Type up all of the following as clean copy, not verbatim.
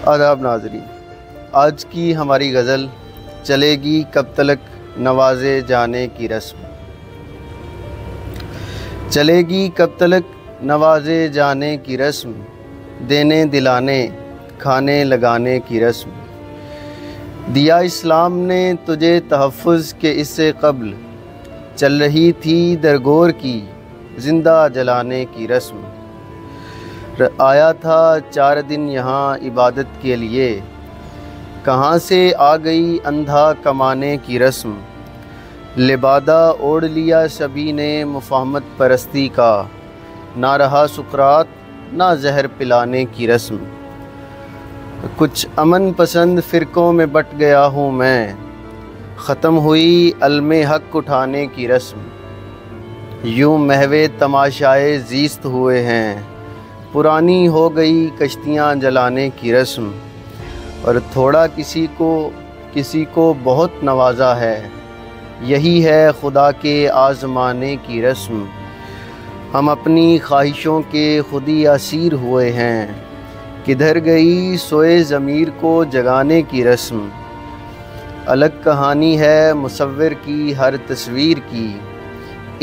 آداب ناظرین، آج کی ہماری غزل چلے گی کب تلک نوازے جانے کی رسم۔ چلے گی کب تلک نوازے جانے کی رسم، دینے دلانے کھانے لگانے کی رسم۔ دیا اسلام نے تجھے تحفظ کے اس سے قبل، چل رہی تھی درگور کی زندہ جلانے کی رسم۔ آیا تھا 4 دن یہاں عبادت کے لیے، کہاں سے آ گئی اندھا کمانے کی رسم۔ لبادہ اوڑھ لیا سبھی نے مفاہمت پرستی کا، نہ رہا سقراط نہ زہر پلانے کی رسم۔ کچھ امن پسند فرقوں میں بٹ گیا ہوں میں، ختم ہوئی علم حق اٹھانے کی رسم۔ یوں محو تماشائے زیست ہوئے ہیں، پرانی ہو گئی کشتیاں جلانے کی رسم۔ اور تھوڑا کسی کو بہت نوازا ہے، یہی ہے خدا کے آزمانے کی رسم۔ ہم اپنی خواہشوں کے خود ہی اسیر ہوئے ہیں، کدھر گئی سوئے ضمیر کو جگانے کی رسم۔ الگ کہانی ہے مصور کی ہر تصویر کی،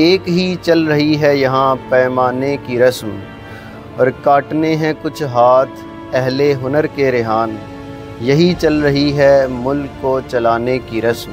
ایک ہی چل رہی ہے یہاں پیمانے کی رسم۔ اور کاٹنے ہیں کچھ ہاتھ اہل ہنر کے ریحان، یہی چل رہی ہے ملک کو چلانے کی رسم۔